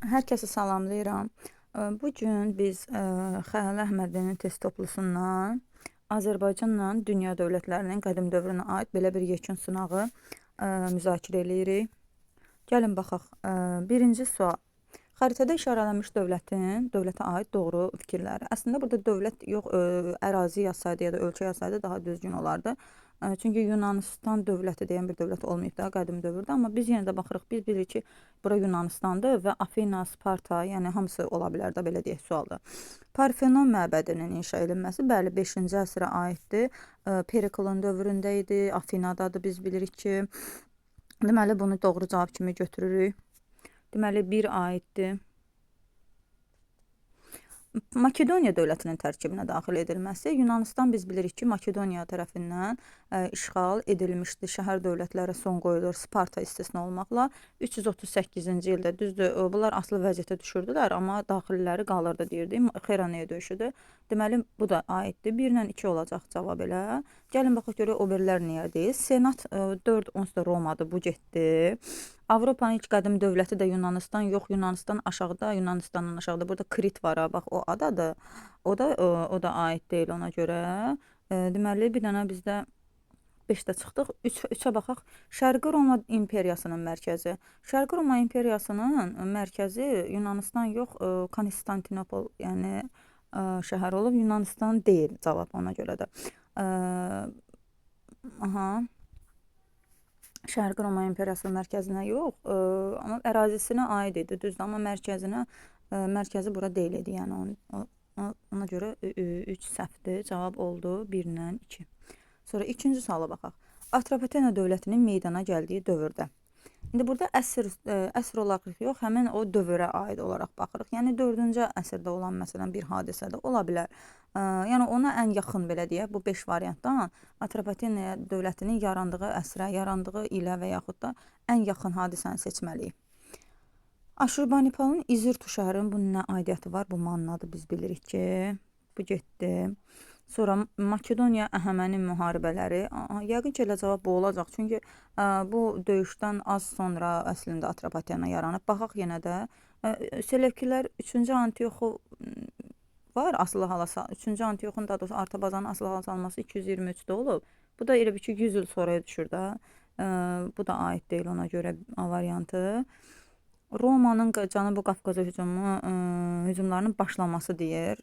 Hər kəsi salamlayıram. Bu gün biz Xəlil Əhmədlinin test toplusundan Azərbaycanla dünya dövlətlərinin qədim dövrünə aid belə bir yekun sınağı müzakirə eləyirik. Gəlin baxaq. Birinci sual. Xəritədə işarələnmiş dövlətə aid doğru fikirləri. Əslində burada dövlət yox, ərazi yazsaydı ya da ölkə yazsaydı daha düzgün olardı. Çünki Yunanistan dövləti deyən bir dövlət olmayıb da qədim dövrdə, amma biz yenə də baxırıq, biz bilirik ki, bura Yunanistandır və Afina, Sparta, yəni hamısı ola bilər də, belə deyək sualda. Parfenon məbədinin inşa edilməsi, bəli, 5-ci əsrə aiddir. Periklon dövründə idi, Afinadadır, biz bilirik ki. Deməli, bunu doğru cavab kimi götürürük. Deməli, 1 aiddir. Makedoniya dövlətinin tərkibinə daxil edilməsi. Yunanistan biz bilirik ki, Makedoniya tərəfindən işğal edilmişdi. Şəhər dövlətlərə son qoyulur, Sparta istisna olmaqla. 338-ci ildə, düzdür, bunlar asılı vəziyyətə düşürdülər, amma daxilləri qalırdı deyirdik. Xeyronea döyüşüdür. Deməli, bu da aiddir. 1 ilə 2 olacaq cavab elə. Gəlin baxaq görək o birilər niyə deyil. Senat 4, onsuz da Romadır, bu getdi. Avropanın ilk qədim dövləti də Yunanistan, yox, Yunanistan aşağıda, Yunanistandan aşağıda. Burada Krit var, bax o adadır. O da aid deyil ona görə. Deməli, bir dənə bizdə 5-də çıxdıq. 3-ə baxaq. Şərqi Roma imperiyasının mərkəzi. Şərqi Roma imperiyasının mərkəzi Yunanistan yox, Konstantinopol, yəni şəhər olub. Yunanistan deyil cavab ona görə də. Aha. Şərqi Roma imperiyasının mərkəzinə yox, amma ərazisinə aid idi, düzdür, amma mərkəzi bura deyil idi, yəni ona görə 3 səhvdir, cavab oldu 1 ilə 2. Sonra ikinci suala baxaq. Atropatena dövlətinin meydana gəldiyi dövrdə. İndi burada əsr olaraq yox, həmin o dövrə aid olaraq baxırıq. Yəni 4-cü əsrdə olan məsələn bir hadisə də ola bilər. Yəni ona ən yaxın belə deyək, bu 5 variantdan Atropatena dövlətinin yarandığı əsrə, yarandığı ilə və yaxud da ən yaxın hadisəni seçməliyik. Aşurbanipalın İzirtu şəhərinin bunun nə aidiyyəti var? Bu Mannadır, biz bilirik ki. Bu getdi. Sonra Makedoniya Əhəməni müharibələri. Yəqin ki, elə cavab bu olacaq. Çünki bu döyüşdən az sonra əslində Atropatena yaranıb. Baxaq yenə də. Selevkilər 3-cü Antioxu var, asılı hala 3-cü Antioxun da doğrusu Artabazanın asılı hala salması 223-də olub. Bu da elə bir ki 100 il sonraya düşür də. Bu da aid deyil ona görə A variantı. Romanın Cənubi Qafqaza hücumlarının başlaması deyir.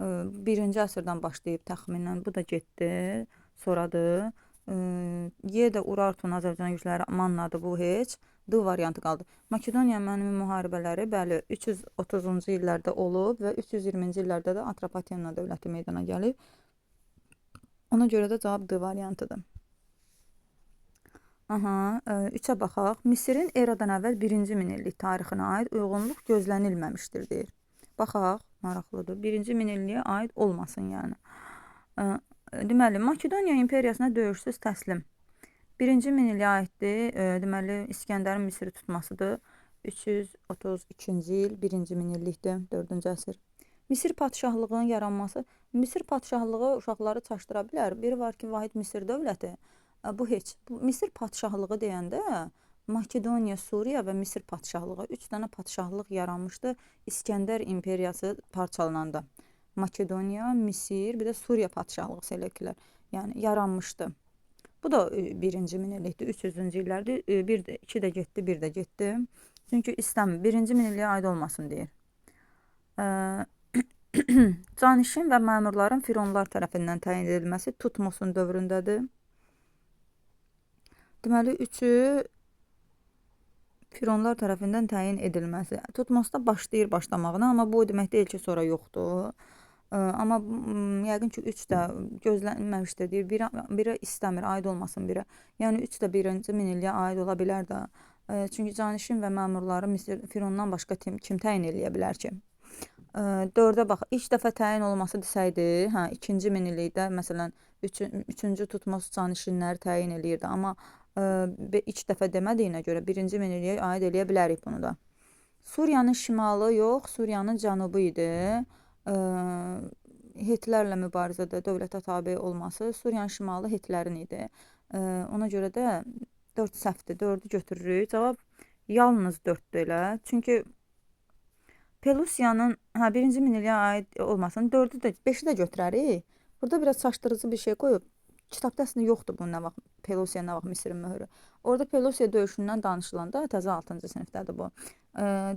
1-ci əsrdən başlayıb təxminən, bu da getdi, sonradır. Y də Urartun Azərbaycan gücləri Mannadır, bu heç. D variantı qaldı. Makedoniya mənimi müharibələri, bəli, 330-cu illərdə olub və 320-ci illərdə də Atropatena dövləti meydana gəlib. Ona görə də cavab D variantıdır. Aha, 3-ə baxaq. Misirin eradan əvvəl 1-ci minillik tarixinə aid uyğunluq gözlənilməmişdir, deyir. Baxaq, maraqlıdır. 1-ci minilliyə aid olmasın, yəni. Deməli, Makedoniya imperiyasına döyüşsüz təslim. 1-ci minilliyə aiddir. Deməli, İskəndərin Misiri tutmasıdır. 332-ci il, 1-ci minillikdir, 4-cü əsr. Misir padşahlığının yaranması. Misir padşahlığı uşaqları çaşdıra bilər. Biri var ki, Vahid Misir dövləti. Bu heç. Misir padşahlığı deyəndə Makedoniya, Suriya və Misir padşahlığı 3 dənə padşahlıq yaranmışdı İskəndər imperiyası parçalananda. Makedoniya, Misir, bir də Suriya padşahlığı Selevkilər, yəni yaranmışdı. Bu da 1-ci minillikdir, 300-cü illərdir. 2 də getdi, 1 də getdi. Çünki istəmir, 1-ci minilliyə aid olmasın deyir. Canişin və məmurların fironlar tərəfindən təyin edilməsi Tutmosun dövründədir. Deməli, 3-ü fironlar tərəfindən təyin edilməsi. Tutmosda başlayır başlamağına, amma bu demək deyil ki, sonra yoxdur. Amma yəqin ki, 3 də gözlənilməmişdir deyir. Biri istəmir, aid olmasın birə. Yəni 3 də 1-ci minilliyə aid ola bilər də. Çünki canişin və məmurları firondan başqa kim təyin eləyə bilər ki? 4-ə bax, ilk dəfə təyin olması desəydi, 2-ci minillikdə məsələn 3-cü Tutmos canişinləri təyin eləyirdi, amma 2 dəfə demədiyinə görə 1-ci minilliyə aid eləyə bilərik bunu da. Suriyanın şimalı yox, Suriyanın cənubu idi. Hitlərlə mübarizədə dövlətə tabe olması, Suriyanın şimalı Hitlərin idi. Ona görə də 4 səhvdir, 4-ü götürürük. Cavab yalnız 4-dür elə. Çünki Pelusiyanın birinci minilliyə aid olmasın. 4-ü də 5-i də götürərik. Burada biraz çaşdırıcı bir şey qoyub. Kitabda əslində yoxdur bu nə vaxt Pelusiya, nə vaxt Misirin möhrü. Orada Pelusiya döyüşündən danışılanda təzə 6-cı sinifdədir bu.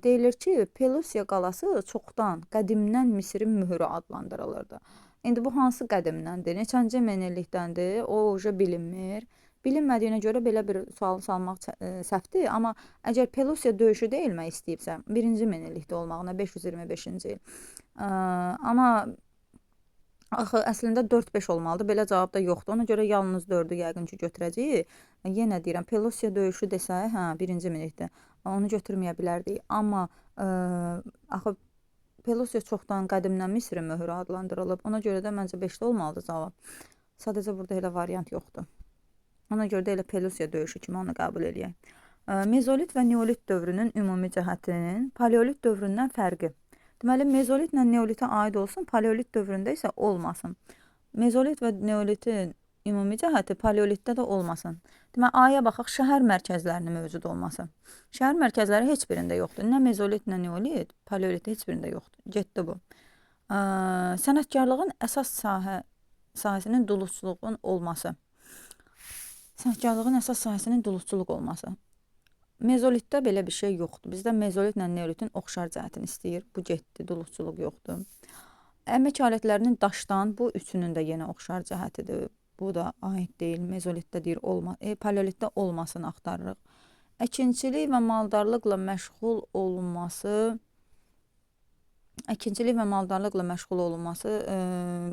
Deyilir ki, Pelusiya qalası çoxdan, qədimdən Misirin möhrü adlandırılırdı. İndi bu hansı qədimdəndir, neçənci minillikdəndir, o bilinmir. Bilinmədiyinə görə belə bir sual salmaq səhvdir, amma əgər Pelusiya döyüşü deyilmək istəyibsə, 1-ci minillikdə olmağına 525-ci il. Amma axı əslində 4-5 olmalıdır. Belə cavab da yoxdur. Ona görə yalnız 4-ü yəqin ki götürəcəyik. Yenə deyirəm, Pelusiya döyüşü desək, 1-ci minillikdə onu götürməyə bilərdik. Amma axı Pelusiya çoxdan qədimdən Misirin möhrü adlandırılıb. Ona görə də məncə 5-də olmalıdır cavab. Sadəcə burada elə variant yoxdur. Ona görə də elə Pelusiya döyüşü kimi onu qəbul eləyək. Mezolit və neolit dövrünün ümumi cəhətinin paleolit dövründən fərqi. Deməli, mezolitlə neolitə aid olsun, paleolit dövründə isə olmasın. Mezolit və neolitin ümumi cəhəti paleolitdə də olmasın. Deməli, A-ya baxaq, şəhər mərkəzlərinin mövcud olması. Şəhər mərkəzləri heç birində yoxdur. Nə mezolit, nə neolit, paleolit heç birində yoxdur. Getdi bu. Sənətkarlığın əsas sahəsinin duluzçuluğun olması. Sənətkarlığın əsas sahəsinin duluzçuluq olması. Mezolitdə belə bir şey yoxdur. Bizdə mezolitlə neolitin oxşar cəhətini istəyir. Bu getdi, duluzçuluq yoxdur. Əmək alətlərinin daşdan, bu üçünün də yenə oxşar cəhətidir. Bu da aid deyil. Mezolitdə deyir, paleolitdə olmasını axtarırıq. Əkinçilik və maldarlıqla məşğul olunması,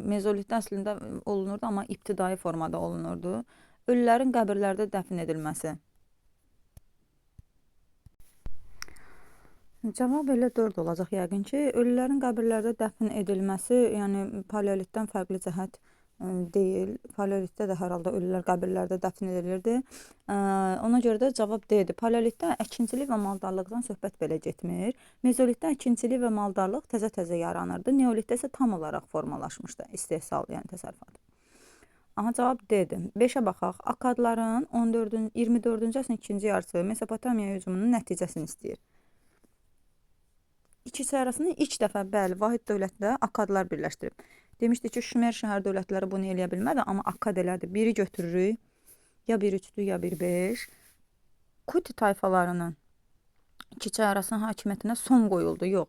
mezolitdə əslində olunurdu, amma ibtidai formada olunurdu. Ölülərin qəbirlərdə dəfn edilməsi. Cavab elə 4 olacaq yəqin ki. Ölülərin qəbirlərdə dəfn edilməsi, yəni paleolitdən fərqli cəhət deyil. Paleolitdə də hər halda ölülər qəbirlərdə dəfn edilirdi. Ona görə də cavab D-dir. Paleolitdə əkinçilik və maldarlıqdan söhbət belə getmir. Mezolitdə əkinçilik və maldarlıq təzə-təzə yaranırdı. Neolitdə isə tam olaraq formalaşmışdı. İstehsal, yəni təsərrüfat. Aha, cavab D-dir. 5-ə baxaq. Akkadların 24-cü əsrin ikinci yarısı Mesopotamiya hücumunun nəticəsini istəyir. İkisi arasında ilk dəfə bəli, vahid dövlətdə akkadlar birləşdirib. Demişdi ki, Şumer şəhər dövlətləri bunu eləyə bilmədi, amma akkad elədi. Biri götürürük, ya 1-3-dür, ya 1-5. Kuti tayfalarının iki arasının hakimiyyətinə son qoyuldu. Yox.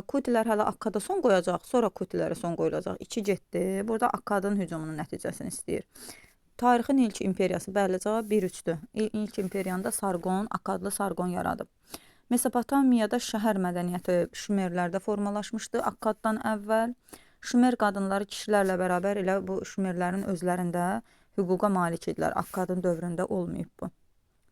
Kutilər hələ akkada son qoyacaq, sonra kutilərə son qoyulacaq. 2 getdi. Burada akkadın hücumunun nəticəsini istəyir. Tarixin ilk imperiyası, bəli, cavab 1-3-dür. İlk imperiyanında Sargon, akkadlı Sargon yaradıb. Mesopotamiyada şəhər mədəniyyəti Şumerlərdə formalaşmışdı akkaddan əvvəl. Şumer qadınları kişilərlə bərabər elə bu Şumerlərin özlərində hüquqa malik idilər. Akkadın dövründə olmayıb bu.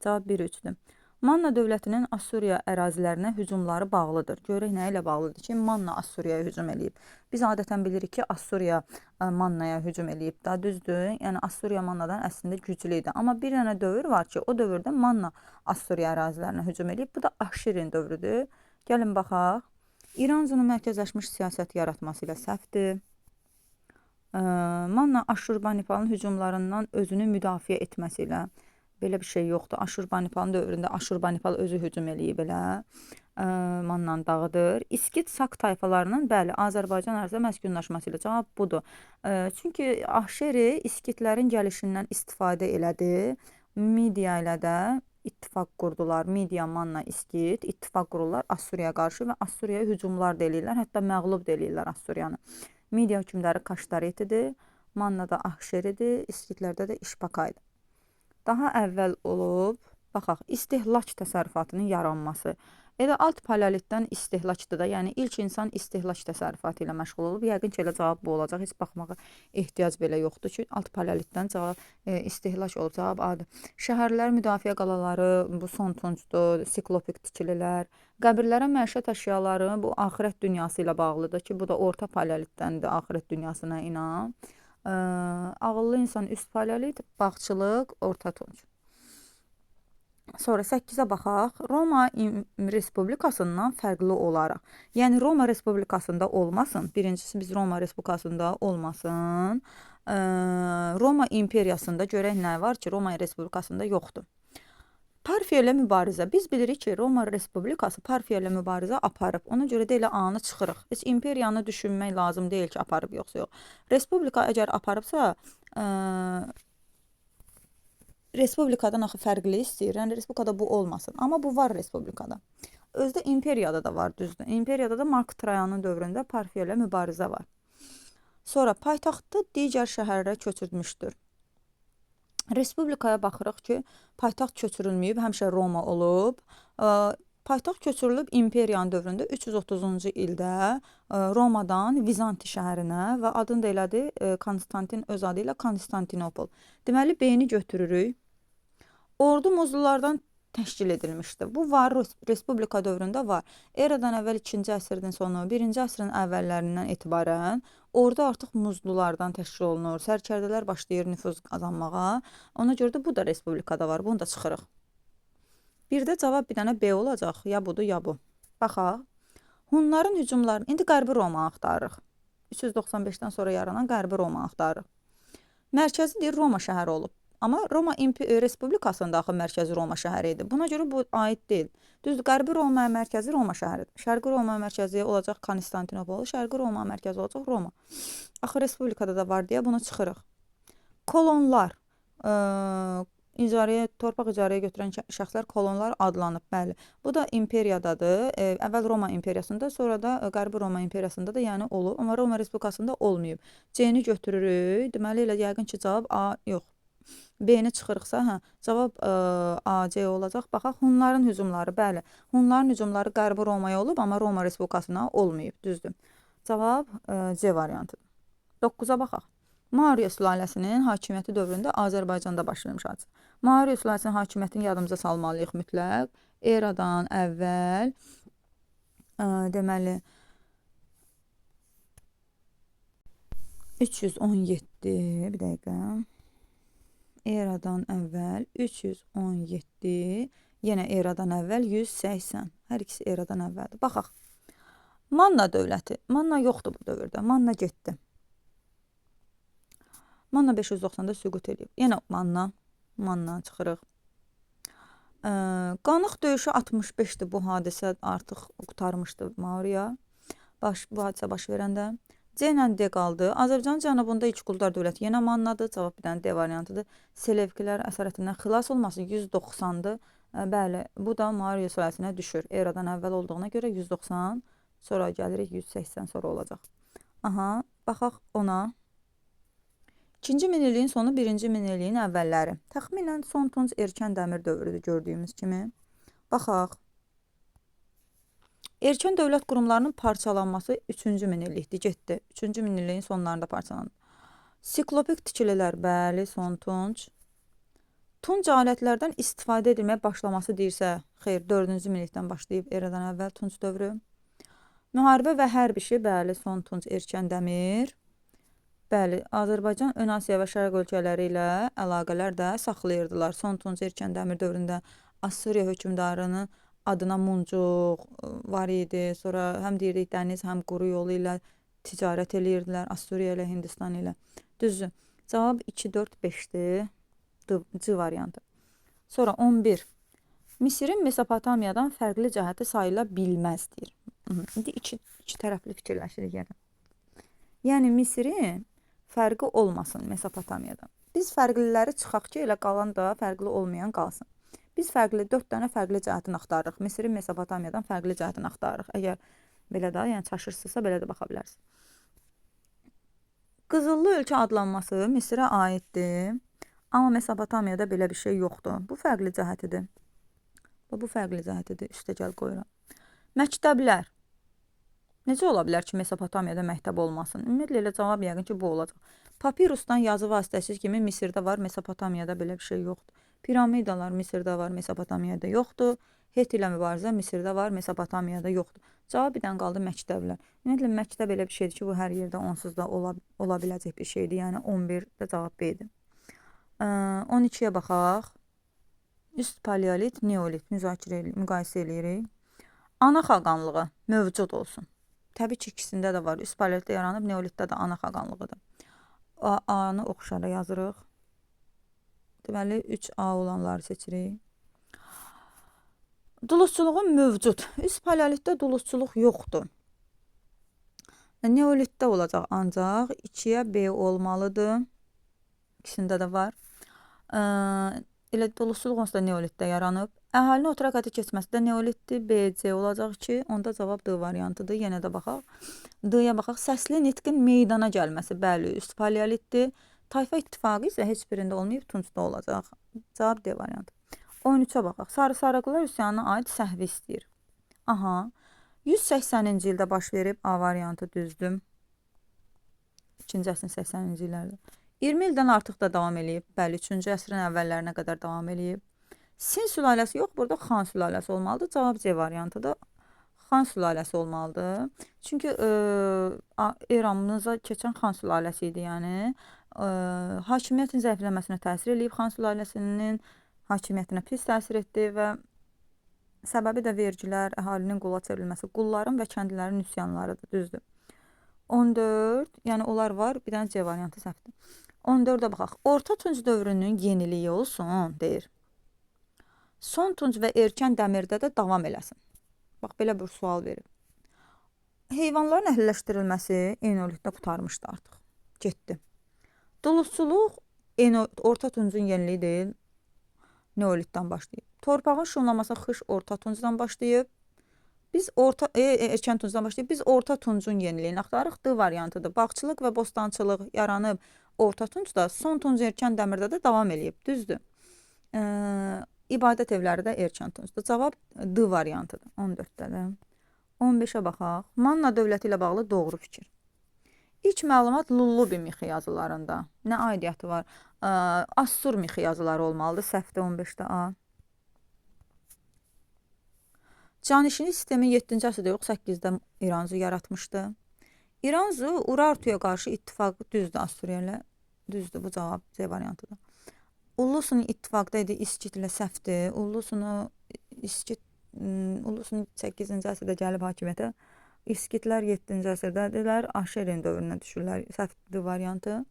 Cavab 1-3-dür. Manna dövlətinin Assuriya ərazilərinə hücumları bağlıdır. Görək nə ilə bağlıdır ki, Manna Assuriyaya hücum eləyib. Biz adətən bilirik ki, Assuriya Mannaya hücum eləyib. Da düzdür. Yəni Assuriya Mannadan əslində güclü idi. Amma bir dənə dövr var ki, o dövrdə Manna Assuriya ərazilərinə hücum eləyib. Bu da Ahşirin dövrüdür. Gəlin baxaq. İranzunun mərkəzləşmiş siyasət yaratması ilə səhvdir. Manna Aşurbanipalın hücumlarından özünü müdafiə etməsi ilə. Belə bir şey yoxdur. Aşurbanipalın dövründə Aşurbanipal özü hücum eləyib elə. Mannanın dağıdır. İskit Sak tayfalarının, bəli, Azərbaycan ərazisində məskunlaşması ilə. Cavab budur. Çünki Ahşeri İskitlərin gəlişindən istifadə elədi. Midiya ilə də ittifaq qurdular. Midiya, Manna, İskit ittifaq qururlar Assuriyaya qarşı və Assuriyaya hücumlar da eləyirlər. Hətta məğlub da eləyirlər Assuriyanı. Midiya hökmdarı Kaştaretidir. Manna da Ahşeridir. İskitlərdə də İşbakaydır. Daha əvvəl olub, baxaq, istehlak təsərrüfatının yaranması. Elə alt paleolitdən istehlakdır da, yəni ilk insan istehlak təsərrüfatı ilə məşğul olub. Yəqin ki, elə cavab bu olacaq. Heç baxmağa ehtiyac belə yoxdur ki, alt paleolitdən istehlak olub. Cavab A-dır. Şəhərlər, müdafiə qalaları, bu son tuncdur, siklopik tikililər. Qəbirlərə məişət əşyaları bu axirət dünyası ilə bağlıdır ki, bu da orta paleolitdəndir, axirət dünyasına inan. Ağıllı insan üst paleolit, bağçılıq, orta tunc. Sonra 8-ə baxaq. Roma Respublikasından fərqli olaraq. Yəni Roma Respublikasında olmasın. Birincisi biz Roma Respublikasında olmasın. Roma imperiyasında görək nə var ki, Roma Respublikasında yoxdur. Parfiya ilə mübarizə. Biz bilirik ki, Roma Respublikası Parfiya ilə mübarizə aparıb. Ona görə də elə anı çıxırıq. Heç imperiyanı düşünmək lazım deyil ki, aparıb yoxsa yox. Respublika əgər aparıbsa, respublikadan axı fərqli istəyir. Yəni respublikada bu olmasın. Amma bu var respublikada. Özdə imperiyada da var, düzdür. İmperiyada da Mark Trayanın dövründə Parfiya ilə mübarizə var. Sonra paytaxtı digər şəhərlərə köçürmüşdür. Respublikaya baxırıq ki, paytaxt köçürülməyib, həmişə Roma olub. Paytaxt köçürülüb imperiyanın dövründə 330-cu ildə Romadan Vizanti şəhərinə və adını da elədi Konstantin öz adı ilə Konstantinopol. Deməli, beyni götürürük. Ordu muzlulardan təşkil edilmişdi. Bu var, Respublika dövründə var. Eradan əvvəl 2-ci əsrin sonu, 1-ci əsrin əvvəllərindən etibarən orada artıq muzlulardan təşkil olunur. Sərkərdələr başlayır nüfuz qazanmağa. Ona görə də bu da Respublikada var. Bunu da çıxırıq. Bir də cavab bir dənə B olacaq. Ya budur, ya bu. Baxaq. Hunların hücumlarını, indi Qərbi Roma axtarırıq. 395-dən sonra yaranan Qərbi Roma axtarırıq. Mərkəzi deyir, Roma şəhəri olub. Amma Roma Respublikasının daxil mərkəzi Roma şəhəri idi. Buna görə bu aid deyil. Düzdür, Qərbi Roma mərkəzi Roma şəhəridir. Şərqi Roma mərkəzi olacaq Konstantinopol, Şərqi Roma mərkəzi olacaq Roma. Axı Respublikada da var deyə bunu çıxırıq. Kolonlar, torpaq icarəyə götürən şəxslər kolonlar adlanıb, bəli. Bu da imperiyadadır. Əvvəl Roma imperiyasında, sonra da Qərbi Roma imperiyasında da yəni olub. Amma Roma Respublikasında olmayıb. C-ni götürürük. Deməli, elə yəqin ki, cavab A, yox. B-ni çıxırıqsa, cavab A, C olacaq. Baxaq, Hunların hücumları, bəli. Hunların hücumları Qərbi Romaya olub, amma Roma Respublikasına olmayıb, düzdür. Cavab C variantıdır. 9-a baxaq. Mauriya sülaləsinin hakimiyyəti dövründə Azərbaycanda başlamış hadisə. Mauriya sülaləsinin hakimiyyətini yadımıza salmalıyıq mütləq. Eradan əvvəl, deməli, 317, bir dəqiqə. Eradan əvvəl 317, yenə eradan əvvəl 180. Hər ikisi eradan əvvəldir. Baxaq. Manna dövləti. Manna yoxdur bu dövrdə. Manna getdi. Manna 590-da süqut edib. Yenə Manna çıxırıq. Qanıq döyüşü 65-dir bu hadisə, artıq qutarmışdı Mauriya. Bu hadisə baş verəndə. C ilə D qaldı. Azərbaycanın cənubunda İç Quldar dövləti yenə Mannadır. Cavab bir dənə D variantıdır. Selevkilər əsarətindən xilas olması 190-dır. Bəli, bu da Mauriya sülaləsinə düşür. Eradan əvvəl olduğuna görə 190, sonra gəlirik 180 sonra olacaq. Aha, baxaq ona. 2-ci minilliyin sonu, 1-ci minilliyin əvvəlləri. Təxminən Son Tunc Erkən Dəmir dövrüdür gördüyümüz kimi. Baxaq. Erkən dövlət qurumlarının parçalanması 3-cü minillikdir, getdi. 3-cü minilliyin sonlarında parçalandı. Siklopik tikililər, bəli, Son Tunc. Tunc alətlərdən istifadə edilməyə başlaması deyirsə, xeyr, 4-cü minillikdən başlayıb eradan əvvəl Tunc dövrü. Müharibə və hərb işi, bəli, Son Tunc Erkən Dəmir. Bəli, Azərbaycan Ön Asiya və Şərq ölkələri ilə əlaqələr də saxlayırdılar. Son Tunc Erkən Dəmir dövründə Assuriya hökmdarının adına Muncuq var idi. Sonra həm deyirdik dəniz, həm quru yolu ilə ticarət eləyirdilər Assuriya ilə, Hindistan ilə. Düzdür. Cavab 2, 4, 5-dir. C variantı. Sonra 11. Misirin Mesopotamiyadan fərqli cəhəti sayıla bilməz deyir. İndi iki tərəfli fikirləşirik yəni. Yəni Misirin fərqi olmasın Mesopotamiyadan. Biz fərqliləri çıxaq ki, elə qalan da fərqli olmayan qalsın. Biz 4 dənə fərqli cəhətini axtarırıq. Misirin Mesopotamiyadan fərqli cəhətini axtarırıq. Əgər belə də, yəni çaşırsınızsa belə də baxa bilərsiniz. Qızıllı ölkə adlanması Misirə aiddir. Amma Mesopotamiyada belə bir şey yoxdur. Bu fərqli cəhətidir. Bu fərqli cəhətidir. Üstə gəl qoyuram. Məktəblər. Necə ola bilər ki, Mesopotamiyada məktəb olmasın? Ümumiyyətlə elə cavab yəqin ki, bu olacaq. Papirusdan yazı vasitəsi kimi Misirdə var, Mesopotamiyada belə bir şey yoxdur. Piramidalar Misirdə var, Mesopotamiyada yoxdur. Het ilə mübarizə Misirdə var, Mesopotamiyada yoxdur. Cavab bir dənə qaldı məktəblər. Ümumiyyətlə məktəb elə bir şeydir ki, bu hər yerdə onsuz da ola biləcək bir şeydir. Yəni 11-də cavab B-dir. 12-yə baxaq. Üst paleolit, neolit müqayisə eləyirik. Ana xaqanlığı mövcud olsun. Təbii ki, ikisində də var. Üst paleolitdə yaranıb, neolitdə də ana xaqanlığıdır. A-nı oxşara yazırıq. Deməli, 3A olanları seçirik. Duluzçuluğun mövcud. Üst paleolitdə duluzçuluq yoxdur. Neolitdə olacaq ancaq 2-yə B olmalıdır. İkisində də var. Elə duluzçuluq onsuz da neolitdə yaranıb. Əhalinin oturaq həyata keçməsi də neolitdir. BC olacaq ki, onda cavab D variantıdır. Yenə də baxaq. D-yə baxaq. Səsli nitqin meydana gəlməsi, bəli, üst paleolitdir. Tayfa ittifaqı isə heç birində olmayıb, tuncda olacaq. Cavab D variantı. 13-ə baxaq. Sarı-sarıqlılar üsyanına aid səhvi istəyir. Aha. 180-ci ildə baş verib, A variantı düzdür. 2-ci əsrin 80-ci illərdə. 20 ildən artıq da davam eləyib. Bəli, 3-cü əsrin əvvəllərinə qədər davam eləyib. Sin sülaləsi yox, burada Xan sülaləsi olmalıdır. Cavab C variantıdır. Xan sülaləsi olmalıdır. Çünki eramıza keçən Xan sülaləsi idi, yəni. Hakimiyyətin zəifləməsinə təsir eləyib. Xan sülaləsinin hakimiyyətinə pis təsir etdi və səbəbi də vergilər, əhalinin qula çevrilməsi, qulların və kəndlilərin üsyanlarıdır, düzdür. 14, yəni onlar var, bir dənə C variantı səhvdir. 14-ə baxaq. Orta Tunc dövrünün yeniliyi olsun, deyir. Son Tunc və erkən dəmirdə də davam eləsin. Bax, belə bir sual verir. Heyvanların əhliləşdirilməsi eneolitdə qurtarmışdı artıq. Getdi. Duluzçuluq Orta Tuncun yeniliyi deyil, neolitdən başlayıb. Torpağın şumlaması xış Orta Tuncdan başlayıb. Biz erkən Tuncdan başlayıb. Biz Orta Tuncun yeniliyini axtarırıq. D variantıdır. Bağçılıq və bostançılıq yaranıb Orta Tuncda, son Tunc erkən dəmirdə də davam eləyib. Düzdür. İbadət evləri də erkən Tuncda. Cavab D variantıdır. 14-də də. 15-ə baxaq. Manna dövləti ilə bağlı doğru fikir. İlk məlumat Lullubi mixi yazılarında. Nə aidiyyatı var? Assur mixi yazıları olmalıdır. Səhvdə 15-də A. Canişini sistemi 7-ci əsrdə yox, 8-də İranzu yaratmışdı. İranzu Urartuya qarşı ittifaqı düzdür Assuriya. Düzdür, bu cavab C variantıdır. Ullusun ittifaqda idi, İskit ilə səhvdir. Ullusun 8-ci əsrdə gəlib hakimiyyətə. İskitlər 7-ci əsrdədirlər, Aşerin dövrünə düşürlər. Səhvdir variantı.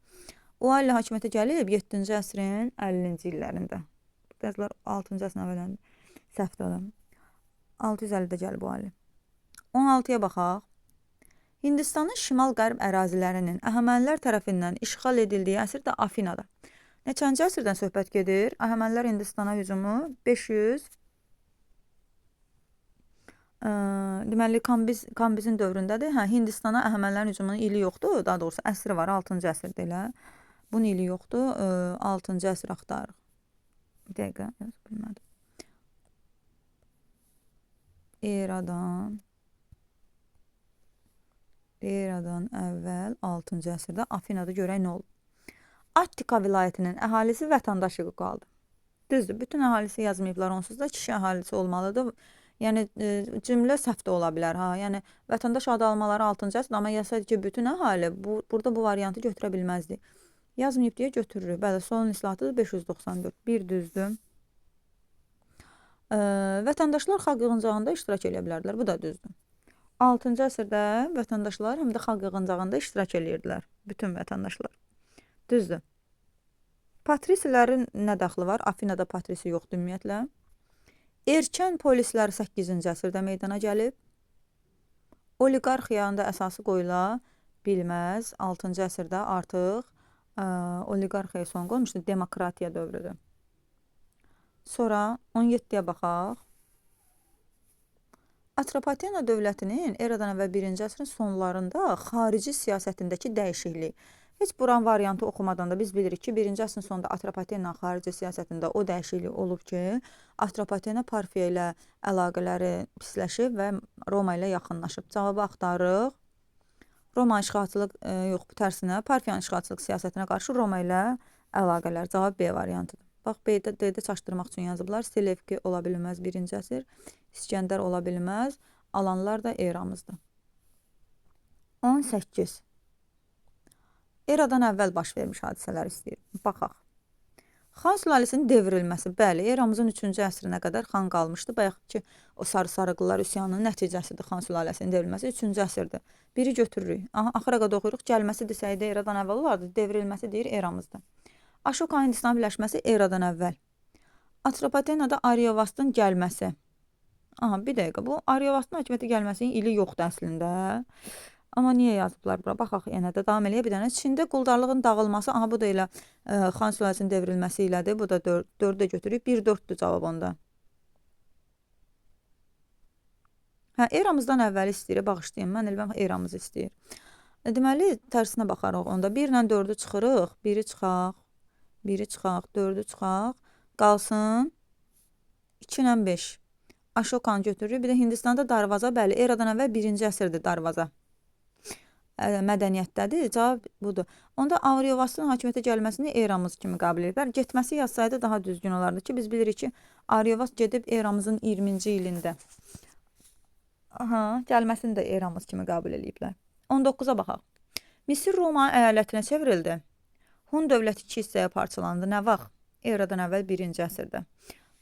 O ilə hakimiyyətə gəlib 7-ci əsrin 50-ci illərində. Bəzilər 6-cı əsrin əvvəllərində. Səhvdir adam. 650-də gəlib o ali. 16-ya baxaq. Hindistanın şimal-qərb ərazilərinin Əhəmənilər tərəfindən işğal edildiyi əsr də Afinada. Neçənci əsrdən söhbət gedir? Əhəmənilər Hindistana hücumu 500 deməli Kambizin dövründədir. Hindistana Əhəmənilərin hücumunun ili yoxdur. Daha doğrusu əsri var, 6-cı əsrdə elə. Bunun ili yoxdur. 6-cı əsr axtarırıq. Bir dəqiqə, bilmədim. Eradan əvvəl 6-cı əsrdə Afinada görək nə oldu. Attika vilayətinin əhalisi vətəndaş hüququ aldı. Düzdür, bütün əhalisi yazmayıblar onsuz da kişi əhalisi olmalıdır. Yəni cümlə səhv də ola bilər. Yəni vətəndaş adı almaları 6-cı əsrdə, amma yazsaydı ki, bütün əhali burada bu variantı götürə bilməzdi. Yazmayıb deyə götürürük. Bəli, solun islahatıdır 594. Bir düzdür. Vətəndaşlar xalq yığıncağında iştirak edə bilərdilər. Bu da düzdür. 6-cı əsrdə vətəndaşlar həm də xalq yığıncağında iştirak edirdilər. Bütün vətəndaşlar. Düzdür. Patrisilərin nə daxili var? Afinada patrisi yoxdur ümumiyyətlə. Erkən polislər 8-ci əsrdə meydana gəlib. Oliqarxiyanın da əsası qoyula bilməz. 6-cı əsrdə artıq oliqarxiyaya son qoymuşdu. Demokratiya dövrüdür. Sonra 17-yə baxaq. Atropatena dövlətinin eradan əvvəl 1-ci əsrin sonlarında xarici siyasətindəki dəyişiklik. Heç buran variantı oxumadan da biz bilirik ki, 1-ci əsrin sonunda Atropatena xarici siyasətində o dəyişiklik olub ki, Atropatena Parfiya ilə əlaqələri pisləşib və Roma ilə yaxınlaşıb. Cavabı axtarırıq. Roma işğalçılıq, yox, bu tərsinə, Parfiyanın işğalçılıq siyasətinə qarşı Roma ilə əlaqələr. Cavab B variantıdır. Bax, D-də çaşdırmaq üçün yazıblar. Selevki ola bilməz 1-ci əsr, İskəndər ola bilməz, alanlar da eramızdır. 18. Eradan əvvəl baş vermiş hadisələr istəyir. Baxaq. Xan sülaləsinin devrilməsi, bəli, eramızın 3-cü əsrinə qədər xan qalmışdı. Bayaq ki, o sarı-sarıqlılar üsyanının nəticəsidir xan sülaləsinin devrilməsi 3-cü əsrdir. Biri götürürük. Axıra qədər oxuyuruq. Gəlməsi desəydi eradan əvvəl olardı, devrilməsi deyir eramızdır. Aşoka Hindistan birləşməsi eradan əvvəl. Atropatenada Aryavastın gəlməsi. Aha, bir dəqiqə. Bu Aryavazın hakimiyyətə gəlməsinin ili yoxdur əslində. Amma niyə yazıblar bura? Baxaq yenə də davam eləyək bir dənə. Çində quldarlığın dağılması, aha bu da elə Xan sülaləsinin devrilməsi ilədir. Bu da 4-ü də götürüb 1-4-dür cavab onda. Hə, eramızdan əvvəli istəyir. Bağışlayın, mən elbəm eramızı istəyir. Deməli, tərsinə baxarıq onda. 1 ilə 4-ü çıxırıq. 1-i çıxaq. 1-i çıxaq. 4-ü çıxaq. Qalsın 2 ilə 5. Aşokanı götürürük. Bir də Hindistanda darvaza, bəli, eradan əvvəl 1-ci əsrdir darvaza. Mədəniyyətdədir. Cavab budur. Onda Aryavazın hakimiyyətə gəlməsini eramız kimi qəbul edirlər. Getməsi yazsaydı daha düzgün olardı ki, biz bilirik ki, Aryavaz gedib eramızın 20-ci ilində. Aha, gəlməsini də eramız kimi qəbul ediblər. 19-a baxaq. Misir Roma əyalətinə çevrildi. Hun dövləti 2 hissəyə parçalandı. Nə vaxt? Eradan əvvəl 1-ci əsrdə.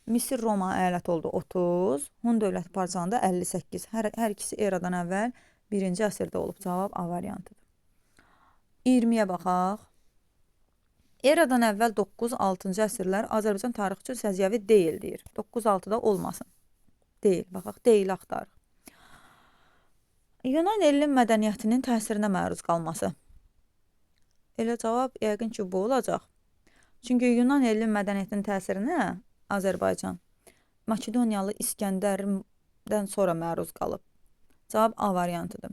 Misir Roma əyaləti oldu 30. Hun dövləti parçalandı 58. Hər ikisi eradan əvvəl 1-ci əsrdə olub. Cavab A variantıdır. 20-yə baxaq. Eradan əvvəl 9-6-cı əsrlər Azərbaycan tarixi üçün səciyyəvi deyil deyir. 9-6-da olmasın. Deyil. Baxaq, deyil axtarıq. Yunan elin mədəniyyətinin təsirinə məruz qalması. Elə cavab yəqin ki, bu olacaq. Çünki Yunan elin mədəniyyətinin təsirinə Azərbaycan Makedoniyalı İskəndərdən sonra məruz qalıb. Cavab A variantıdır.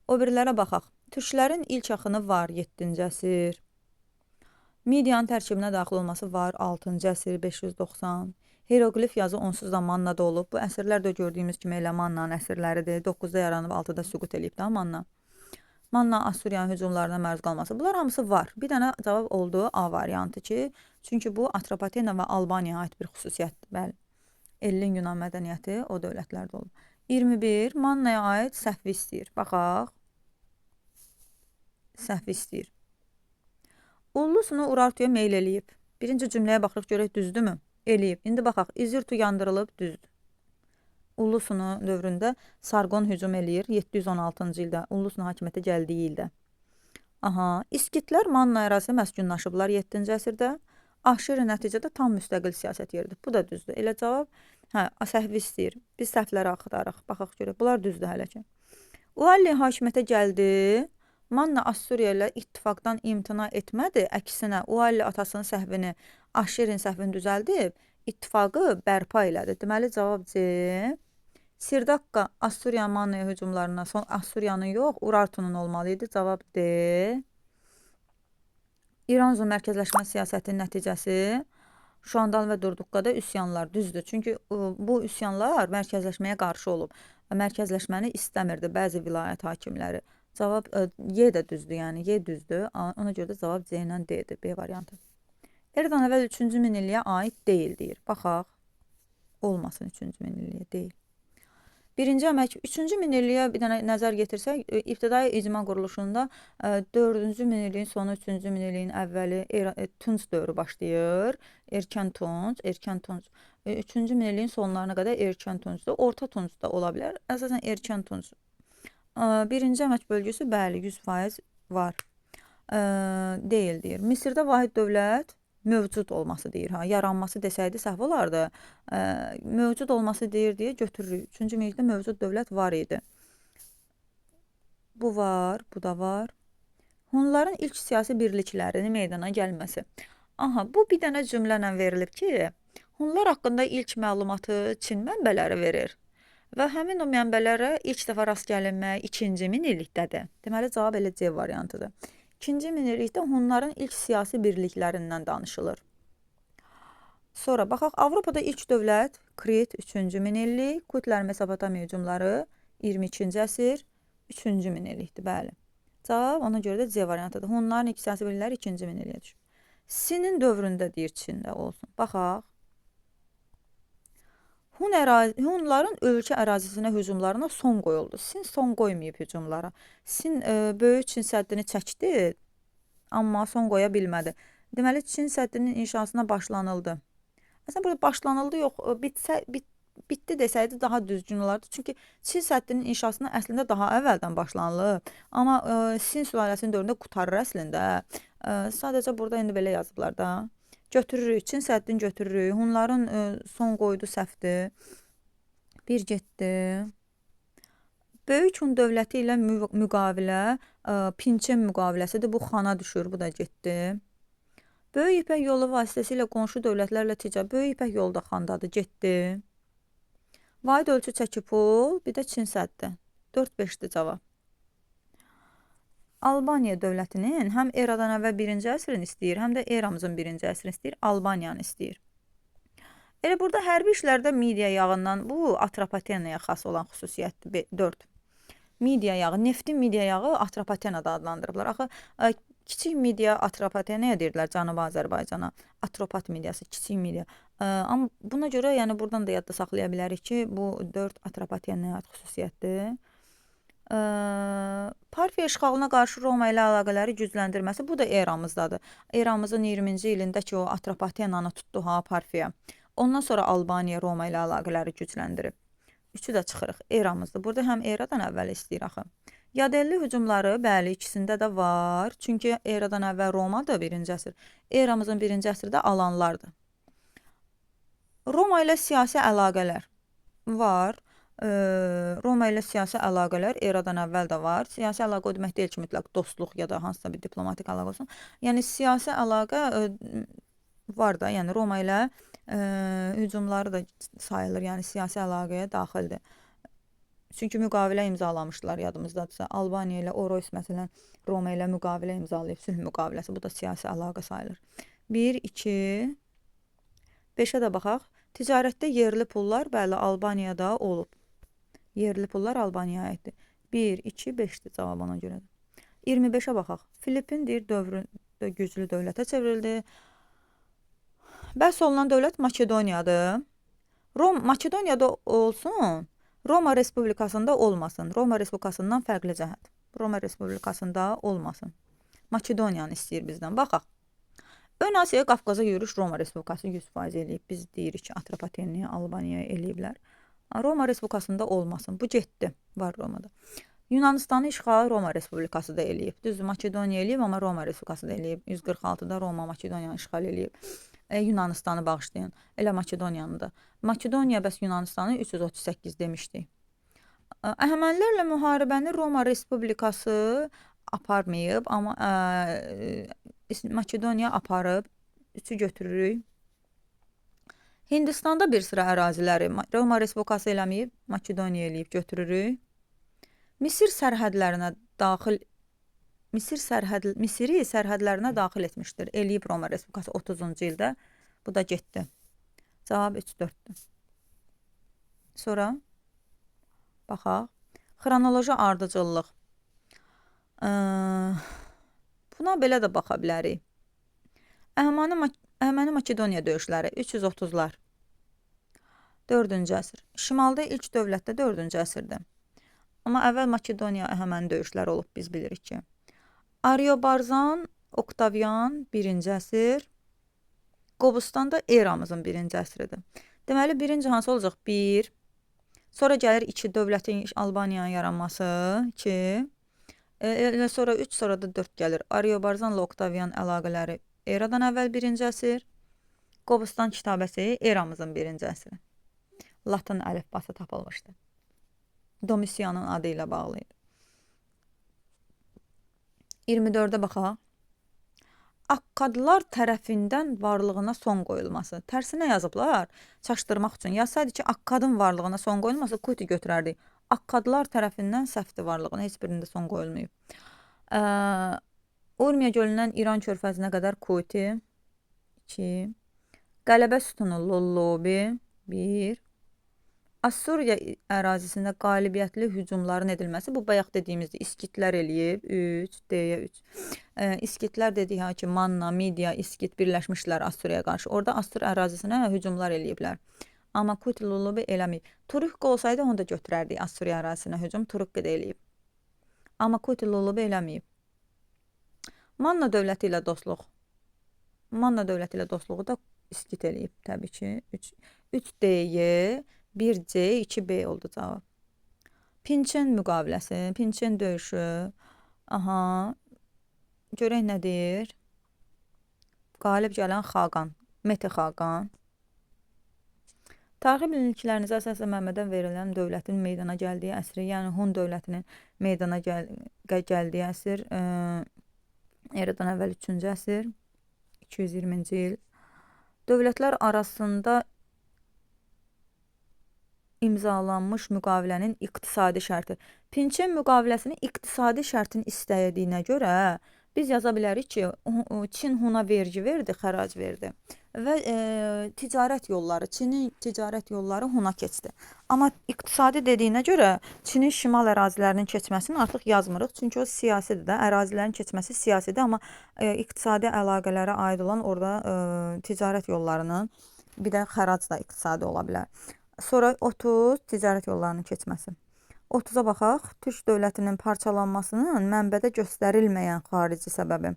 O birilərə baxaq. Türklərin ilk axını var 7-ci əsr. Midiyanın tərkibinə daxil olması var 6-cı əsr 590. Hieroglif yazı onsuz da Mannada olub. Bu əsrlər də gördüyümüz kimi elə Mannanın əsrləridir. 9-da yaranıb 6-da süqut eləyib də Manna. Manna Assuriyanın hücumlarına məruz qalması. Bunlar hamısı var. Bir dənə cavab oldu A variantı ki, çünki bu Atropatena və Albaniyaya aid bir xüsusiyyətdir. Bəli. Ellin Yunan mədəniyyəti o dövlətlərdə olub. 21. Mannaya aid səhvi istəyir. Baxaq. Səhvi istəyir. Ullusunu Urartuya meyl eləyib. Birinci cümləyə baxırıq, görək düzdürmü? Eləyib. İndi baxaq. İzirtu yandırılıb, düzdür. Ullusunu dövründə Sargon hücum eləyir 716-cı ildə. Ullusunu hakimiyyətə gəldiyi ildə. Aha. İskitlər Manna ərazisində məskunlaşıblar 7-ci əsrdə. Aşiri nəticədə tam müstəqil siyasət yeridir. Bu da düzdür. Elə cavab, səhvi istəyir. Biz səhvləri axtaraq. Baxaq görək. Bunlar düzdür hələ ki. Ualli hakimiyyətə gəldi. Manna Assuriya ilə ittifaqdan imtina etmədi. Əksinə, Ualli atasının səhvini, Aşirin səhvini düzəldib, ittifaqı bərpa elədi. Deməli, cavab C. Sirdaqqa Assuriya Mannaya hücumlarına Assuriyanın yox, Urartunun olmalı idi. Cavab D. İran-Zum mərkəzləşmə siyasətinin nəticəsi Şuandan və Durduqqada üsyanlar düzdür. Çünki bu üsyanlar mərkəzləşməyə qarşı olub. Mərkəzləşməni istəmirdi bəzi vilayət hakimləri. Cavab Y də düzdür, yəni Y düzdür. Ona görə də cavab C ilə D-dir, B variantı. Eradan əvvəl 3-cü minilliyə aid deyil deyir. Baxaq. Olmasın 3-cü minilliyə, deyil. Birinci əmək, 3-cü minilliyə bir dənə nəzər yetirsək, ibtidai icma quruluşunda 4-cü minilliyin sonu, 3-cü minilliyin əvvəli Tunc dövrü başlayır. Erkən Tunc. 3-cü minilliyin sonlarına qədər Erkən Tuncdur. Orta Tunc da ola bilər. Əsasən Erkən Tunc. Birinci əmək bölgüsü, bəli, 100% var. Deyil deyir. Misirdə vahid dövlət mövcud olması deyir. Yaranması desəydi səhv olardı. Mövcud olması deyir deyə götürürük. 3-cü minillikdə mövcud dövlət var idi. Bu var, bu da var. Hunların ilk siyasi birliklərinin meydana gəlməsi. Aha, bu bir dənə cümlə verilib ki, Hunlar haqqında ilk məlumatı Çin mənbələri verir. Və həmin o mənbələrə ilk dəfə rast gəlinmək 2-ci minillikdədir. Deməli, cavab elə C variantıdır. 2-ci minillikdə Hunların ilk siyasi birliklərindən danışılır. Sonra baxaq, Avropada ilk dövlət Krit 3-cü minillik, Kutlər Mesopotamiya hücumları 22-ci əsr 3-cü minillikdir, bəli. Cavab ona görə də C variantıdır. Hunların ilk siyasi birlikləri 2-ci minilliyə düşür. Sinin dövründə deyir Çində olsun. Baxaq. Hunların ölkə ərazisinə hücumlarına son qoyuldu. Sin son qoymayıb hücumlara. Sin böyük Çin səddini çəkdi, amma son qoya bilmədi. Deməli, Çin səddinin inşasına başlanıldı. Əslində, burada başlanıldı, yox, bitdi desəydi daha düzgün olardı. Çünki Çin səddinin inşasına əslində daha əvvəldən başlanılıb. Amma Sin sülaləsinin dövründə qutarır əslində. Sadəcə burada indi belə yazıblar da. Götürürük, Çin səddini götürürük. Hunların son qoydu səhvdir. Bir getdi. Böyük Hun dövləti ilə müqavilə Pinçen müqaviləsidir. Bu xana düşür, bu da getdi. Böyük İpək yolu vasitəsilə qonşu dövlətlərlə ticarət. Böyük İpək yolu da xandadır, getdi. Vahid ölçü çəki pul, bir də Çin səddi. 4-5-dir cavab. Albaniya dövlətinin həm eradan əvvəl 1-ci əsrin istəyir, həm də eramızın 1-ci əsrini istəyir, Albaniyanı istəyir. Elə burada hərbi işlərdə midiya yağından, bu Atropatenaya xas olan xüsusiyyətdir. 4. Midiya yağı, neftin midiya yağı Atropatena da adlandırıblar. Axı kiçik midiya Atropatenaya deyirlər Cənubi Azərbaycana. Atropat midiyası, kiçik midiya. Amma buna görə yəni buradan da yadda saxlaya bilərik ki, bu 4 Atropatenaya aid xüsusiyyətdir. Parfiya işğalına qarşı Roma ilə əlaqələri gücləndirməsi, bu da eramızdadır. Eramızın 20-ci ilində ki, o Atropatenanı tutdu ha Parfiya. Ondan sonra Albaniya Roma ilə əlaqələri gücləndirib. Üçü də çıxırıq, eramızdır. Burada həm eradan əvvəl istəyir axı. Yadelli hücumları, bəli, ikisində də var. Çünki eradan əvvəl Romadır 1-ci əsr. Eramızın 1-ci əsrdə alanlardır. Roma ilə siyasi əlaqələr var. Roma ilə siyasi əlaqələr eradan əvvəl də var. Siyasi əlaqə o demək deyil ki, mütləq dostluq ya da hansısa bir diplomatik əlaqə olsun. Yəni siyasi əlaqə var da, yəni Roma ilə hücumları da sayılır, yəni siyasi əlaqəyə daxildir. Çünki müqavilə imzalamışdılar, yadımızdadırsa. Albaniya ilə Oroys məsələn Roma ilə müqavilə imzalayıb, sülh müqaviləsi. Bu da siyasi əlaqə sayılır. 1, 2, 5-ə də baxaq. Ticarətdə yerli pullar, bəli, Albaniyada olub. Yerli pullar Albaniyaya aiddir. 1, 2, 5-dir cavab ona görədir. 25-ə baxaq. Filippin deyir dövründə güclü dövlətə çevrildi. Bəhs olunan dövlət Makedoniyadır. Makedoniyada olsun, Roma Respublikasında olmasın. Roma Respublikasından fərqli cəhət. Roma Respublikasında olmasın. Makedoniyanı istəyir bizdən. Baxaq. Ön Asiyaya, Qafqaza yürüş Roma Respublikası 100% eləyib. Biz deyirik ki, Atropateniya, Albaniyaya eləyiblər. Roma Respublikasında olmasın. Bu getdi, var Romada. Yunanistanı işğal Roma Respublikası da eləyib. Düzdür, Makedoniya eləyib, amma Roma Respublikası da eləyib. 146-da Roma Makedoniyanı işğal eləyib. Yunanistanı bağışlayın. Elə Makedoniyanı da. Makedoniya bəs Yunanistanı 338 demişdik. Əhəmənilərlə müharibəni Roma Respublikası aparmayıb, amma Makedoniya aparıb. 3-ü götürürük. Hindistanda bir sıra əraziləri Roma Respublikası eləməyib, Makedoniya eləyib götürürük. Misiri sərhədlərinə daxil etmişdir. Eləyib Roma Respublikası 30-cu ildə. Bu da getdi. Cavab 3-4-dür. Sonra baxaq. Xronoloji ardıcıllıq. Buna belə də baxa bilərik. Əhəməni Makedoniya döyüşləri 330-lar. 4-cü əsr. Şimalda ilk dövlətdə 4-cü əsrdə. Amma əvvəl Makedoniya Əhəməni döyüşləri olub, biz bilirik ki. Ariobarzan, Oktavian 1-ci əsr. Qobustan da eramızın 1-ci əsridir. Deməli, birinci hansı olacaq? 1. Sonra gəlir 2, dövlətin Albaniyanın yaranması. 2. Sonra 3, sonra da 4 gəlir. Ariobarzanla Oktavian əlaqələri eradan əvvəl 1-ci əsr. Qobustan kitabəsi eramızın 1-ci əsri. Latın əlifbası tapılmışdı. Domisianın adı ilə bağlı idi. 24-də baxaq. Akkadlar tərəfindən varlığına son qoyulması. Tərsinə yazıblar, çaşdırmaq üçün. Yazsaydı ki, Akkadın varlığına son qoyulması, Kuti götürərdik. Akkadlar tərəfindən səhvdir varlığına, heç birində son qoyulmayıb. Urmiya gölündən İran körfəzinə qədər Kuti. 2. Qələbə sütunu Lollobi. 1. Assuriya ərazisində qalibiyyətli hücumların edilməsi, bu bayaq dediyimizdə İskitlər eləyib, 3, D-yə 3. İskitlər dedik ki, Manna, Midiya, İskit birləşmişlər Assuriyaya qarşı. Orada Assur ərazisinə hücumlar eləyiblər. Amma Kuti Lullubi eləməyib. Turukqa olsaydı, onu da götürərdik Assuriya ərazisinə hücum, Turukqa da eləyib. Amma Kuti Lullubi eləməyib. Manna dövləti ilə dostluq. Manna dövləti ilə dostluğu da İskit eləyib, təbii ki. 3 D-yə 1C, 2B oldu cavab. Pinçen müqaviləsi, Pinçen döyüşü. Aha. Görək nə deyir? Qalib gələn Xaqan, Mete Xaqan. Tarixi biliklərinizə əsasən Məhəmmədən verilən dövlətin meydana gəldiyi əsri, yəni Hun dövlətinin meydana gəldiyi əsr, eradan əvvəl 3-cü əsr, 220-ci il. Dövlətlər arasında imzalanmış müqavilənin iqtisadi şərti. Pinçen müqaviləsinin iqtisadi şərtin istədiyinə görə biz yaza bilərik ki, Çin Huna vergi verdi, xərac verdi və ticarət yolları, Çinin ticarət yolları Huna keçdi. Amma iqtisadi dediyinə görə Çinin şimal ərazilərinin keçməsini artıq yazmırıq, çünki o siyasidir də, ərazilərin keçməsi siyasidir, amma iqtisadi əlaqələrə aid olan orada ticarət yollarının, bir də xərac da iqtisadi ola bilər. Sonra 30 ticarət yollarının keçməsi. 30-a baxaq. Türk dövlətinin parçalanmasının mənbədə göstərilməyən xarici səbəbi.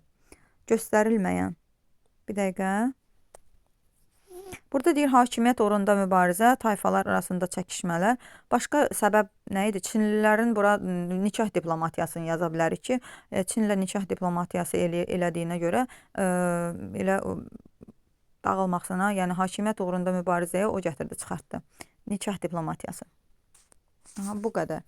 Göstərilməyən. Bir dəqiqə. Burada deyir, hakimiyyət uğrunda mübarizə, tayfalar arasında çəkişmələr. Başqa səbəb nə idi? Çinlilərin bura nikah diplomatiyasını yaza bilərik ki, Çinlə nikah diplomatiyası elədiyinə görə elə dağılmaqsına, yəni hakimiyyət uğrunda mübarizəyə o gətirdi, çıxartdı. Nikah diplomatiyası. Aha, bu qədər.